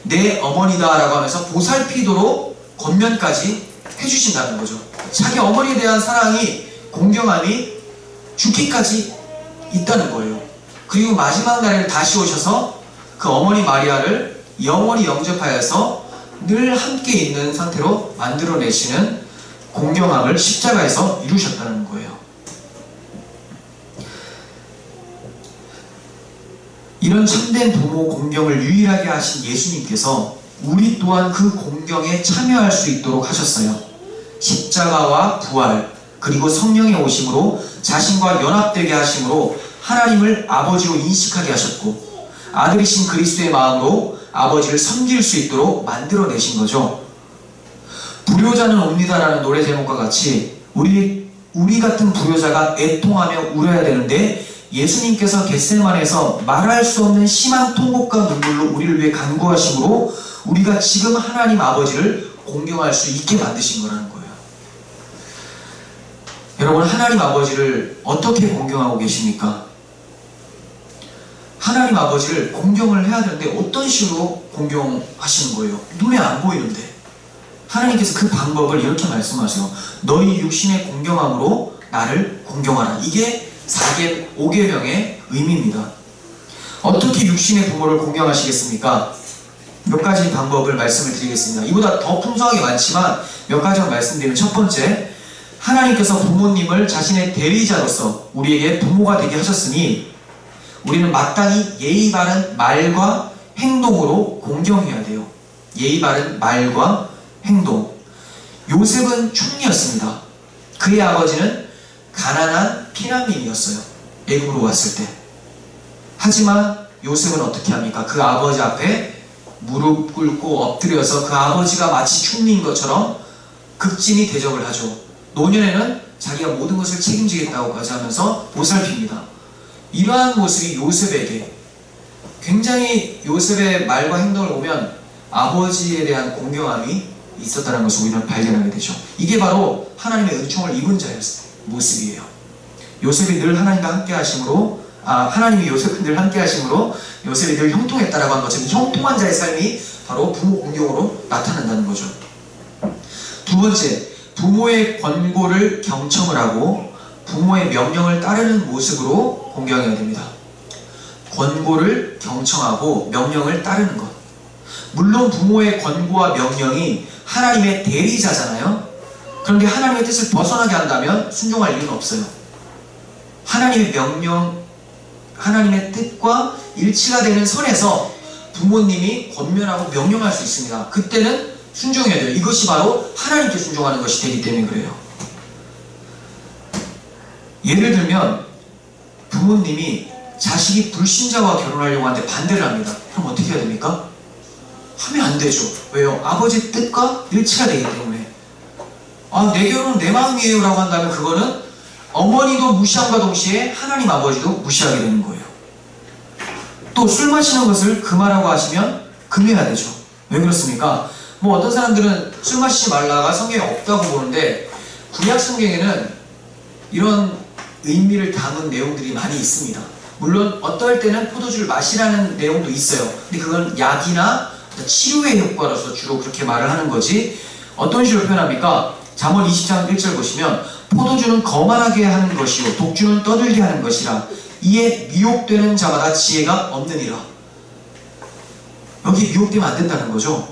[SPEAKER 1] 내 어머니다 라고 하면서 보살피도록 권면까지 해주신다는 거죠. 자기 어머니에 대한 사랑이, 공경함이 죽기까지 있다는 거예요. 그리고 마지막 날에는 다시 오셔서 그 어머니 마리아를 영원히 영접하여서 늘 함께 있는 상태로 만들어내시는 공경함을 십자가에서 이루셨다는 거예요. 이런 참된 부모 공경을 유일하게 하신 예수님께서 우리 또한 그 공경에 참여할 수 있도록 하셨어요. 십자가와 부활, 그리고 성령의 오심으로 자신과 연합되게 하심으로 하나님을 아버지로 인식하게 하셨고, 아들이신 그리스도의 마음으로 아버지를 섬길 수 있도록 만들어내신 거죠. 불효자는 옵니다라는 노래 제목과 같이 우리 같은 불효자가 애통하며 울어야 되는데, 예수님께서 겟세마네에서 말할 수 없는 심한 통곡과 눈물로 우리를 위해 간구하심으로 우리가 지금 하나님 아버지를 공경할 수 있게 만드신 거라는 거예요. 여러분, 하나님 아버지를 어떻게 공경하고 계십니까? 하나님 아버지를 공경을 해야 되는데 어떤 식으로 공경하시는 거예요? 눈에 안 보이는데. 하나님께서 그 방법을 이렇게 말씀하세요. 너희 육신의 공경함으로 나를 공경하라. 이게 5계명의 의미입니다. 어떻게 육신의 부모를 공경하시겠습니까? 몇 가지 방법을 말씀을 드리겠습니다. 이보다 더 풍성하게 많지만 몇 가지만 말씀드리면, 첫 번째, 하나님께서 부모님을 자신의 대리자로서 우리에게 부모가 되게 하셨으니 우리는 마땅히 예의 바른 말과 행동으로 공경해야 돼요. 예의 바른 말과 행동. 요셉은 총리였습니다. 그의 아버지는 가난한 피난민이었어요. 애굽으로 왔을 때. 하지만 요셉은 어떻게 합니까? 그 아버지 앞에 무릎 꿇고 엎드려서 그 아버지가 마치 총리인 것처럼 극진히 대접을 하죠. 노년에는 자기가 모든 것을 책임지겠다고까지 하면서 보살핍니다. 이러한 모습이 요셉에게, 굉장히 요셉의 말과 행동을 보면 아버지에 대한 공경함이 있었다는 것을 우리는 발견하게 되죠. 이게 바로 하나님의 은총을 입은 자의 모습이에요. 요셉이 늘 하나님과 함께 하심으로, 하나님이 요셉을 늘 함께 하심으로 요셉이 늘 형통했다라고 한 것처럼 형통한 자의 삶이 바로 부모 공경으로 나타난다는 거죠. 두 번째, 부모의 권고를 경청을 하고 부모의 명령을 따르는 모습으로 공경해야 됩니다. 권고를 경청하고 명령을 따르는 것. 물론 부모의 권고와 명령이 하나님의 대리자잖아요. 그런데 하나님의 뜻을 벗어나게 한다면 순종할 이유는 없어요. 하나님의 명령, 하나님의 뜻과 일치가 되는 선에서 부모님이 권면하고 명령할 수 있습니다. 그때는 순종해야 돼요. 이것이 바로 하나님께 순종하는 것이 되기 때문에 그래요. 예를 들면 부모님이 자식이 불신자와 결혼하려고 하는데 반대를 합니다. 그럼 어떻게 해야 됩니까? 하면 안 되죠. 왜요? 아버지 뜻과 일치가 되기 때문에. 내 결혼은 내 마음이에요 라고 한다면 그거는 어머니도 무시함과 동시에 하나님 아버지도 무시하게 되는 거예요. 또 술 마시는 것을 금하라고 하시면 금해야 되죠. 왜 그렇습니까? 뭐 어떤 사람들은 술 마시지 말라가 성경에 없다고 보는데 구약 성경에는 이런 의미를 담은 내용들이 많이 있습니다. 물론 어떨 때는 포도주를 마시라는 내용도 있어요. 근데 그건 약이나 치료의 효과로서 주로 그렇게 말을 하는 거지, 어떤 식으로 표현합니까? 잠언 20장 1절 보시면 포도주는 거만하게 하는 것이요 독주는 떠들게 하는 것이라 이에 미혹되는 자마다 지혜가 없느니라. 여기 미혹되면 안 된다는 거죠.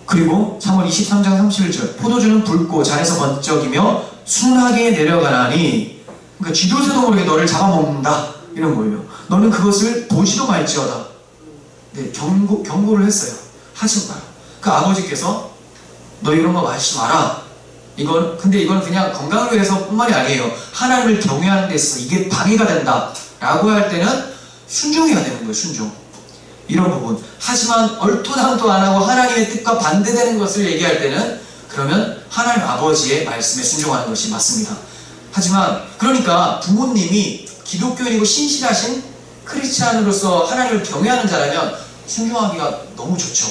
[SPEAKER 1] 그리고 잠언 23장 31절 포도주는 붉고 잔에서 번쩍이며 순하게 내려가나니, 그러니까 쥐도새도 모르게 너를 잡아먹는다 이런 거예요. 너는 그것을 보지도 말지어다. 네, 경고를 했어요. 하지 마라. 그 아버지께서 너 이런 거 마시지 마라. 근데 이건 그냥 건강을 위해서 뿐만이 아니에요. 하나님을 경외하는 데 있어서 이게 방해가 된다 라고 할 때는 순종해야 되는 거예요. 순종. 이런 부분. 하지만 얼토당토 안 하고 하나님의 뜻과 반대되는 것을 얘기할 때는 그러면 하나님 아버지의 말씀에 순종하는 것이 맞습니다. 하지만 그러니까 부모님이 기독교인이고 신실하신 크리스찬으로서 하나님을 경외하는 자라면 순종하기가 너무 좋죠.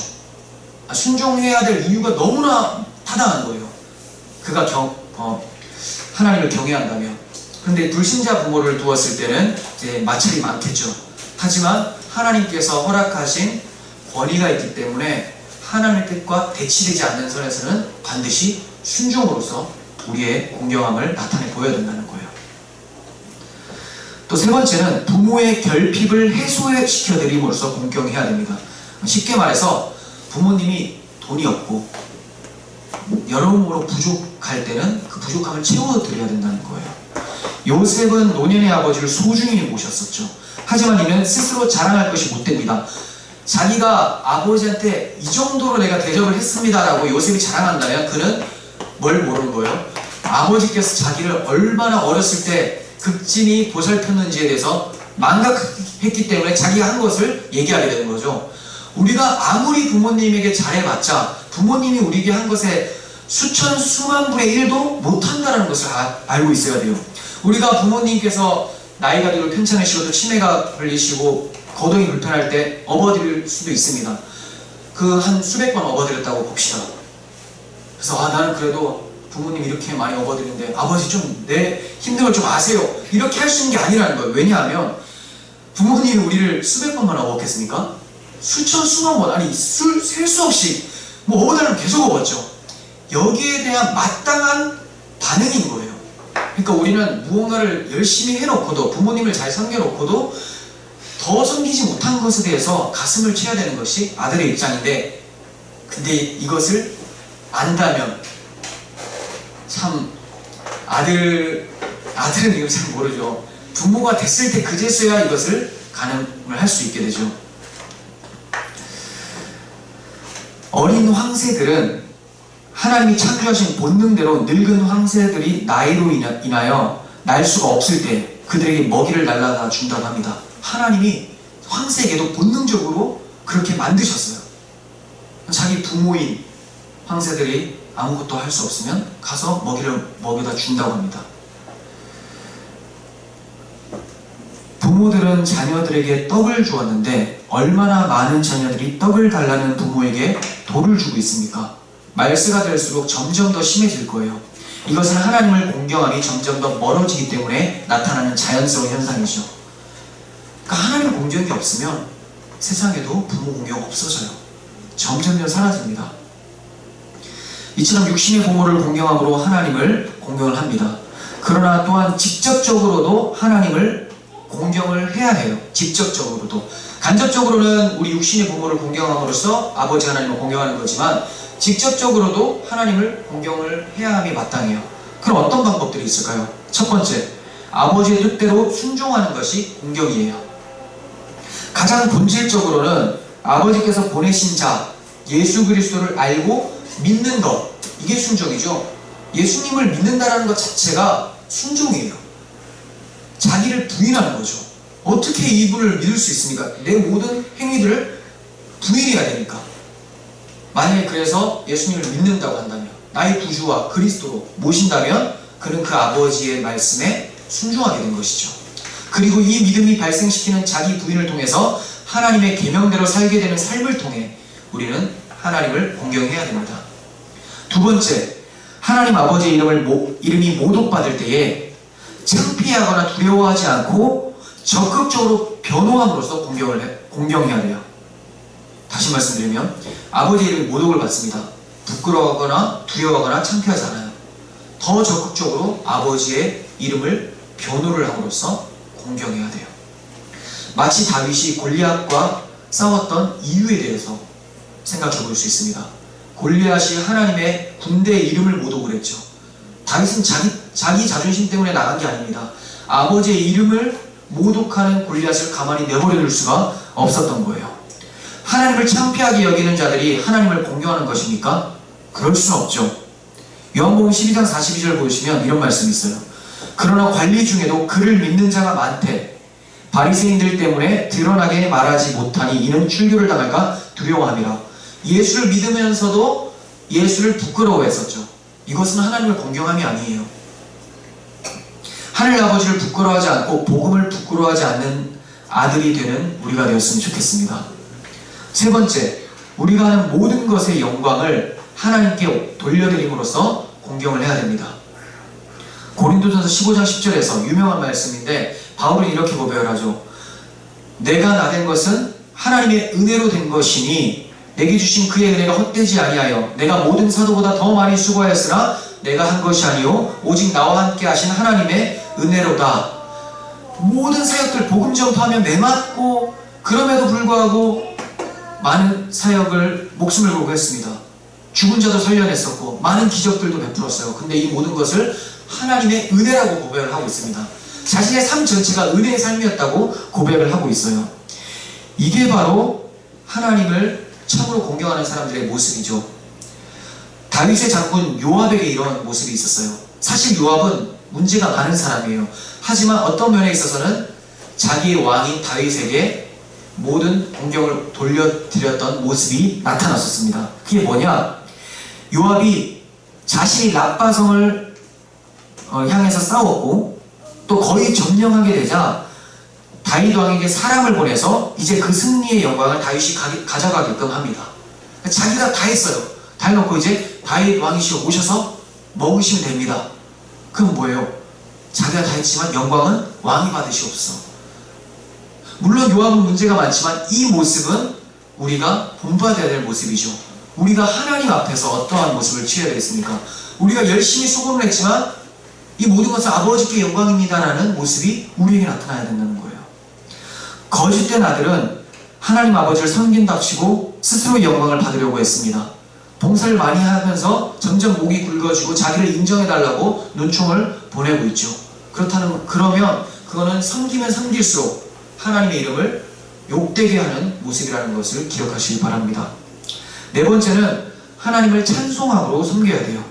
[SPEAKER 1] 순종해야 될 이유가 너무나 타당한 거예요. 그가 하나님을 경외한다면. 그런데 불신자 부모를 두었을 때는 이제 마찰이 많겠죠. 하지만 하나님께서 허락하신 권위가 있기 때문에 하나님의 뜻과 대치되지 않는 선에서는 반드시 순종으로서 우리의 공경함을 나타내 보여야 된다는 거예요. 또 세 번째는 부모의 결핍을 해소시켜드림으로써 공경해야 됩니다. 쉽게 말해서 부모님이 돈이 없고 여러모로 부족할 때는 그 부족함을 채워드려야 된다는 거예요. 요셉은 노년의 아버지를 소중히 모셨었죠. 하지만 이는 스스로 자랑할 것이 못됩니다. 자기가 아버지한테 이 정도로 내가 대접을 했습니다 라고 요셉이 자랑한다면 그는 뭘 모르는 거예요? 아버지께서 자기를 얼마나 어렸을 때 극진히 보살폈는지에 대해서 망각했기 때문에 자기가 한 것을 얘기하게 되는 거죠. 우리가 아무리 부모님에게 잘해봤자 부모님이 우리에게 한 것에 수천 수만 분의 1도 못한다는 것을 알고 있어야 돼요. 우리가 부모님께서 나이가 들고 편찮으시고도 치매가 걸리시고 거동이 불편할 때 업어드릴 수도 있습니다. 그 한 수백 번 업어드렸다고 봅시다. 그래서 나는 그래도 부모님 이렇게 많이 업어드리는데 아버지 좀 내 힘든 걸 좀 아세요. 이렇게 할 수 있는 게 아니라는 거예요. 왜냐하면 부모님이 우리를 수백 번만 업었겠습니까? 수천 수만 번, 아니 셀 수 없이 뭐 업어달라면 계속 업었죠. 여기에 대한 마땅한 반응인 거예요. 그러니까 우리는 무언가를 열심히 해놓고도 부모님을 잘 섬겨놓고도 더 섬기지 못한 것에 대해서 가슴을 쳐야 되는 것이 아들의 입장인데, 근데 이것을 안다면 참 아들은 이걸 잘 모르죠. 부모가 됐을 때 그제서야 이것을 가늠을 할 수 있게 되죠. 어린 황새들은 하나님이 창조하신 본능대로 늙은 황새들이 나이로 인하여 날 수가 없을 때 그들에게 먹이를 날라다 준다고 합니다. 하나님이 황새에게도 본능적으로 그렇게 만드셨어요. 자기 부모인 황새들이 아무것도 할 수 없으면 가서 먹이를 먹여다 준다고 합니다. 부모들은 자녀들에게 떡을 주었는데 얼마나 많은 자녀들이 떡을 달라는 부모에게 돌을 주고 있습니까? 말세가 될수록 점점 더 심해질 거예요. 이것은 하나님을 공경함이 점점 더 멀어지기 때문에 나타나는 자연스러운 현상이죠. 그러니까 하나님 공경이 없으면 세상에도 부모 공경 없어져요. 점점 사라집니다. 이처럼 육신의 부모를 공경함으로 하나님을 공경을 합니다. 그러나 또한 직접적으로도 하나님을 공경을 해야 해요. 직접적으로도. 간접적으로는 우리 육신의 부모를 공경함으로써 아버지 하나님을 공경하는 거지만 직접적으로도 하나님을 공경을 해야 함이 마땅해요. 그럼 어떤 방법들이 있을까요? 첫 번째, 아버지의 뜻대로 순종하는 것이 공경이에요. 가장 본질적으로는 아버지께서 보내신 자 예수 그리스도를 알고 믿는 것, 이게 순종이죠. 예수님을 믿는다는 것 자체가 순종이에요. 자기를 부인하는 거죠. 어떻게 이분을 믿을 수 있습니까? 내 모든 행위들을 부인해야 되니까. 만약에 그래서 예수님을 믿는다고 한다면, 나의 구주와 그리스도로 모신다면 그는 그 아버지의 말씀에 순종하게 된 것이죠. 그리고 이 믿음이 발생시키는 자기 부인을 통해서 하나님의 계명대로 살게 되는 삶을 통해 우리는 하나님을 공경해야 됩니다. 두 번째, 하나님 아버지의 이름이 모독받을 때에 창피하거나 두려워하지 않고 적극적으로 변호함으로써 공경해야 돼요. 다시 말씀드리면 아버지의 이름이 모독을 받습니다. 부끄러워하거나 두려워하거나 창피하지 않아요. 더 적극적으로 아버지의 이름을 변호를 함으로써 공경해야 돼요. 마치 다윗이 골리앗과 싸웠던 이유에 대해서 생각해 볼 수 있습니다. 골리앗이 하나님의 군대의 이름을 모독을 했죠. 다윗은 자기 자존심 때문에 나간 게 아닙니다. 아버지의 이름을 모독하는 골리앗을 가만히 내버려 둘 수가 없었던 거예요. 하나님을 창피하게 여기는 자들이 하나님을 공경하는 것입니까? 그럴 수는 없죠. 요한복음 12장 42절 보시면 이런 말씀이 있어요. 그러나 관리 중에도 그를 믿는 자가 많대. 바리새인들 때문에 드러나게 말하지 못하니 이는 출교를 당할까 두려워함이라. 예수를 믿으면서도 예수를 부끄러워했었죠. 이것은 하나님을 공경함이 아니에요. 하늘 아버지를 부끄러워하지 않고 복음을 부끄러워하지 않는 아들이 되는 우리가 되었으면 좋겠습니다. 세 번째, 우리가 하는 모든 것의 영광을 하나님께 돌려드림으로써 공경을 해야 됩니다. 고린도전서 15장 10절에서 유명한 말씀인데 바울은 이렇게 고백을 하죠. 내가 나된 것은 하나님의 은혜로 된 것이니 내게 주신 그의 은혜가 헛되지 아니하여 내가 모든 사도보다 더 많이 수고하였으나 내가 한 것이 아니요 오직 나와 함께 하신 하나님의 은혜로다. 모든 사역들 복음 전파하며 매맞고 그럼에도 불구하고 많은 사역을 목숨을 걸고 했습니다. 죽은 자도 살려냈었고 많은 기적들도 베풀었어요. 근데 이 모든 것을 하나님의 은혜라고 고백을 하고 있습니다. 자신의 삶 전체가 은혜의 삶이었다고 고백을 하고 있어요. 이게 바로 하나님을 참으로 공경하는 사람들의 모습이죠. 다윗의 장군 요압에게 이런 모습이 있었어요. 사실 요압은 문제가 많은 사람이에요. 하지만 어떤 면에 있어서는 자기의 왕인 다윗에게 모든 공경을 돌려드렸던 모습이 나타났었습니다. 그게 뭐냐? 요압이 자신이 랍바성을 향해서 싸웠고 또 거의 점령하게 되자 다윗 왕에게 사람을 보내서 이제 그 승리의 영광을 다윗이 가져가게끔 합니다. 자기가 다 했어요. 다 해놓고 이제 다윗 왕이시여 오셔서 먹으시면 됩니다. 그럼 뭐예요? 자기가 다 했지만 영광은 왕이 받으시옵소서. 물론 요압은 문제가 많지만 이 모습은 우리가 본받아야 될 모습이죠. 우리가 하나님 앞에서 어떠한 모습을 취해야 되겠습니까? 우리가 열심히 수고를 했지만 이 모든 것은 아버지께 영광입니다라는 모습이 우리에게 나타나야 된다는 거예요. 거짓된 아들은 하나님 아버지를 섬긴답시고 스스로 영광을 받으려고 했습니다. 봉사를 많이 하면서 점점 목이 굵어지고 자기를 인정해달라고 눈총을 보내고 있죠. 그러면 그거는 섬기면 섬길수록 하나님의 이름을 욕되게 하는 모습이라는 것을 기억하시기 바랍니다. 네 번째는 하나님을 찬송함으로 섬겨야 돼요.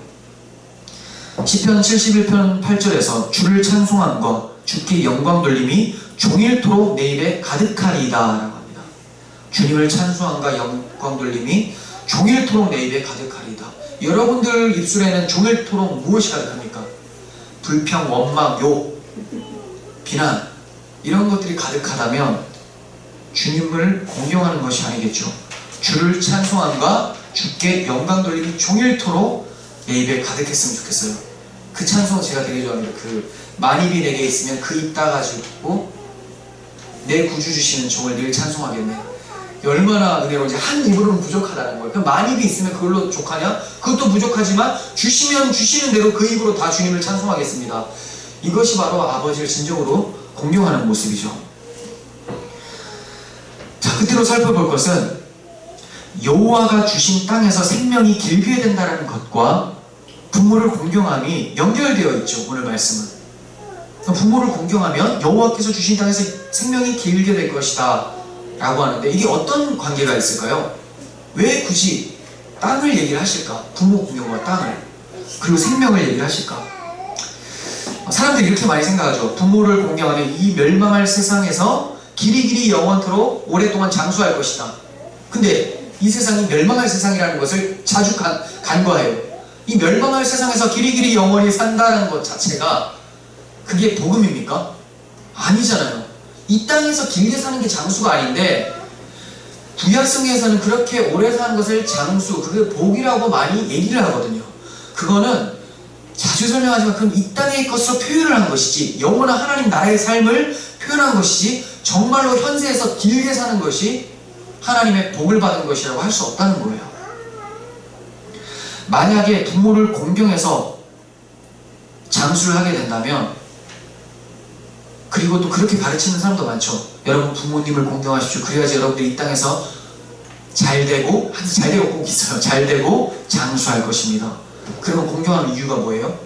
[SPEAKER 1] 시편 71편 8절에서 주를 찬송함과 주께 영광 돌림이 종일토록 내 입에 가득하리이다 라고 합니다. 주님을 찬송함과 영광 돌림이 종일토록 내 입에 가득하리이다. 여러분들 입술에는 종일토록 무엇이 가득합니까? 불평, 원망, 욕, 비난 이런 것들이 가득하다면 주님을 공경하는 것이 아니겠죠. 주를 찬송함과 주께 영광 돌림이 종일토록 내 입에 가득했으면 좋겠어요. 그 찬송 제가 되게 좋아합니다. 그 만입이 내게 있으면 그 입 따가지고 내 구주 주시는 종을 늘 찬송하겠네. 얼마나 은혜로운지. 한 입으로는 부족하다는 거예요. 그럼 만입이 있으면 그걸로 족하냐? 그것도 부족하지만 주시면 주시는 대로 그 입으로 다 주님을 찬송하겠습니다. 이것이 바로 아버지를 진정으로 공경하는 모습이죠. 자, 끝으로 살펴볼 것은 여호와가 주신 땅에서 생명이 길게 된다는 것과 부모를 공경함이 연결되어 있죠. 오늘 말씀은. 부모를 공경하면 여호와께서 주신 땅에서 생명이 길게 될 것이다 라고 하는데 이게 어떤 관계가 있을까요? 왜 굳이 땅을 얘기를 하실까? 부모 공경과 땅을 그리고 생명을 얘기를 하실까? 사람들이 이렇게 많이 생각하죠. 부모를 공경하면 이 멸망할 세상에서 길이길이 영원토록 오랫동안 장수할 것이다. 근데 이 세상이 멸망할 세상이라는 것을 자주 간과해요. 이 멸망할 세상에서 길이길이 영원히 산다는 것 자체가 그게 복음입니까? 아니잖아요. 이 땅에서 길게 사는 게 장수가 아닌데 구약성에서는 그렇게 오래 사는 것을 장수, 그게 복이라고 많이 얘기를 하거든요. 그거는 자주 설명하지만 그건 이 땅의 것으로 표현을 한 것이지 영원한 하나님 나라의 삶을 표현한 것이지 정말로 현세에서 길게 사는 것이 하나님의 복을 받은 것이라고 할 수 없다는 거예요. 만약에 부모를 공경해서 장수를 하게 된다면, 그리고 또 그렇게 가르치는 사람도 많죠. 여러분 부모님을 공경하십시오. 그래야지 여러분들이 이 땅에서 잘되고, 항상 잘되고 꼭 있어요. 잘되고 장수할 것입니다. 그러면 공경하는 이유가 뭐예요?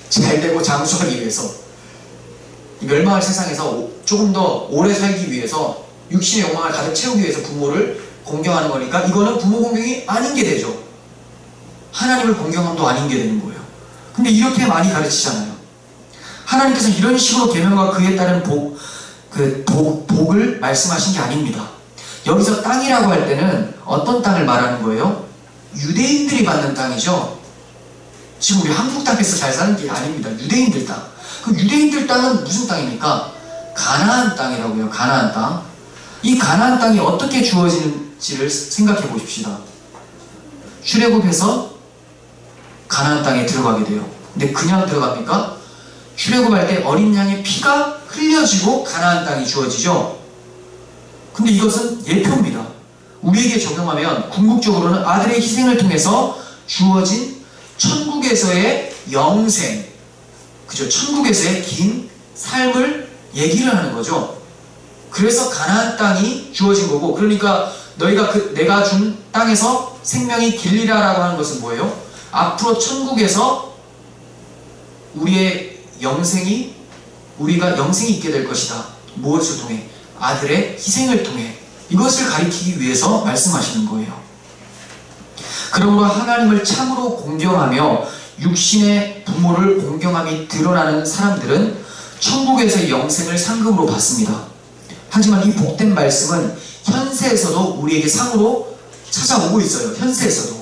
[SPEAKER 1] 잘되고 장수하기 위해서, 이 멸망할 세상에서 조금 더 오래 살기 위해서, 육신의 욕망을 가득 채우기 위해서 부모를 공경하는 거니까 이거는 부모 공경이 아닌 게 되죠. 하나님을 공경함도 아닌 게 되는 거예요. 근데 이렇게 많이 가르치잖아요. 하나님께서 이런 식으로 계명과 그에 따른 복을 말씀하신 게 아닙니다. 여기서 땅이라고 할 때는 어떤 땅을 말하는 거예요? 유대인들이 받는 땅이죠. 지금 우리 한국 땅에서 잘 사는 게 아닙니다. 유대인들 땅. 그 유대인들 땅은 무슨 땅입니까? 가나안 땅이라고요. 가나안 땅. 이 가나안 땅이 어떻게 주어지는지를 생각해 보십시다. 출애굽해서 가나안 땅에 들어가게 돼요. 근데 그냥 들어갑니까? 출애굽할 때 어린 양의 피가 흘려지고 가나안 땅이 주어지죠. 근데 이것은 예표입니다. 우리에게 적용하면 궁극적으로는 아들의 희생을 통해서 주어진 천국에서의 영생, 그죠? 천국에서의 긴 삶을 얘기를 하는 거죠. 그래서 가나안 땅이 주어진 거고, 그러니까 너희가 내가 준 땅에서 생명이 길리라라고 하는 것은 뭐예요? 앞으로 천국에서 우리가 영생이 있게 될 것이다. 무엇을 통해? 아들의 희생을 통해. 이것을 가리키기 위해서 말씀하시는 거예요. 그러므로 하나님을 참으로 공경하며 육신의 부모를 공경함이 드러나는 사람들은 천국에서의 영생을 상급으로 받습니다. 하지만 이 복된 말씀은 현세에서도 우리에게 상으로 찾아오고 있어요. 현세에서도.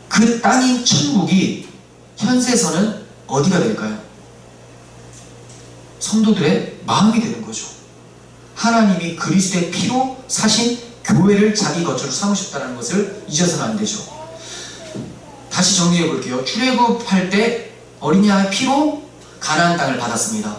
[SPEAKER 1] 그 땅인 천국이 현세에서는 어디가 될까요? 성도들의 마음이 되는 거죠. 하나님이 그리스도의 피로 사신 교회를 자기 것으로 삼으셨다는 것을 잊어서는 안 되죠. 다시 정리해 볼게요. 출애굽할 때 어린 양의 피로 가나안 땅을 받았습니다.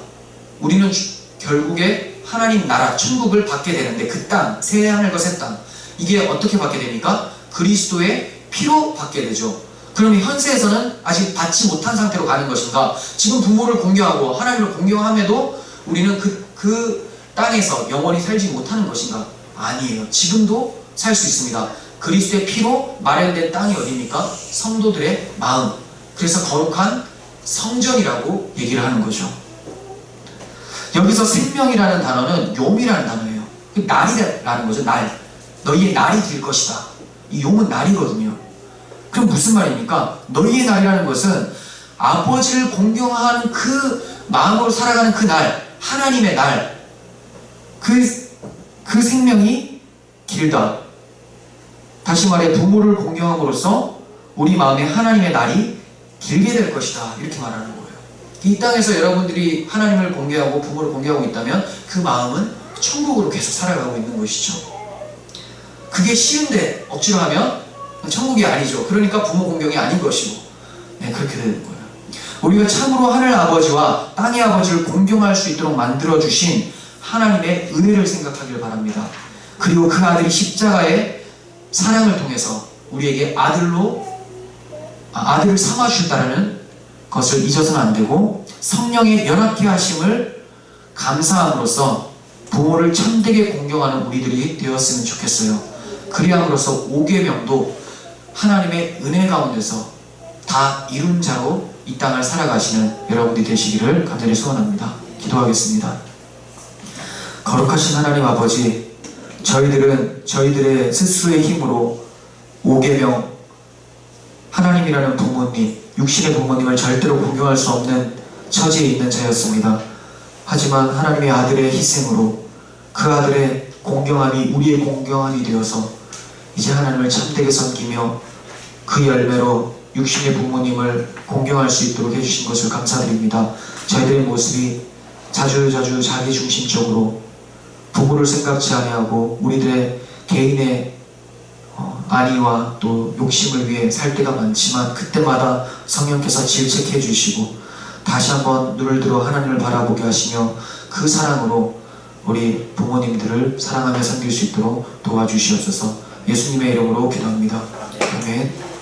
[SPEAKER 1] 우리는 결국에 하나님 나라 천국을 받게 되는데, 그 땅, 새 하늘과 새 땅, 이게 어떻게 받게 됩니까? 그리스도의 피로 받게 되죠. 그러면 현세에서는 아직 받지 못한 상태로 가는 것인가? 지금 부모를 공경하고 하나님을 공경함에도 우리는 그 땅에서 영원히 살지 못하는 것인가? 아니에요. 지금도 살 수 있습니다. 그리스도의 피로 마련된 땅이 어디입니까? 성도들의 마음. 그래서 거룩한 성전이라고 얘기를 하는 거죠. 여기서 생명이라는 단어는 용이라는 단어예요. 날이라는 거죠. 날. 너희의 날이 될 것이다. 이 용은 날이거든요. 그럼 무슨 말입니까? 너희의 날이라는 것은 아버지를 공경하는 그 마음으로 살아가는 그 날, 하나님의 날, 그 생명이 길다. 다시 말해 부모를 공경함으로써 우리 마음에 하나님의 날이 길게 될 것이다. 이렇게 말하는 거예요. 이 땅에서 여러분들이 하나님을 공경하고 부모를 공경하고 있다면 그 마음은 천국으로 계속 살아가고 있는 것이죠. 그게 쉬운데 억지로 하면 천국이 아니죠. 그러니까 부모 공경이 아닌 것이고, 네, 그렇게 되는 거예요. 우리가 참으로 하늘 아버지와 땅의 아버지를 공경할 수 있도록 만들어주신 하나님의 은혜를 생각하길 바랍니다. 그리고 그 아들이 십자가의 사랑을 통해서 우리에게 아들을 삼아주셨다는 것을 잊어서는 안 되고, 성령의 연합케 하심을 감사함으로써 부모를 참되게 공경하는 우리들이 되었으면 좋겠어요. 그리함으로써 5계명도 하나님의 은혜 가운데서 다 이룬 자로 이 땅을 살아가시는 여러분들이 되시기를 간절히 소원합니다. 기도하겠습니다. 거룩하신 하나님 아버지, 저희들은 저희들의 스스로의 힘으로 5계명, 하나님이라는 부모님, 육신의 부모님을 절대로 공경할 수 없는 처지에 있는 자였습니다. 하지만 하나님의 아들의 희생으로 그 아들의 공경함이 우리의 공경함이 되어서 이제 하나님을 참되게 섬기며 그 열매로 육신의 부모님을 공경할 수 있도록 해주신 것을 감사드립니다. 저희들의 모습이 자주자주 자기중심적으로 부모를 생각지 아니하고 우리들의 개인의 안위와 또 욕심을 위해 살 때가 많지만 그때마다 성령께서 질책해 주시고 다시 한번 눈을 들어 하나님을 바라보게 하시며 그 사랑으로 우리 부모님들을 사랑하며 섬길 수 있도록 도와주시옵소서. 예수님의 이름으로 기도합니다. 아멘.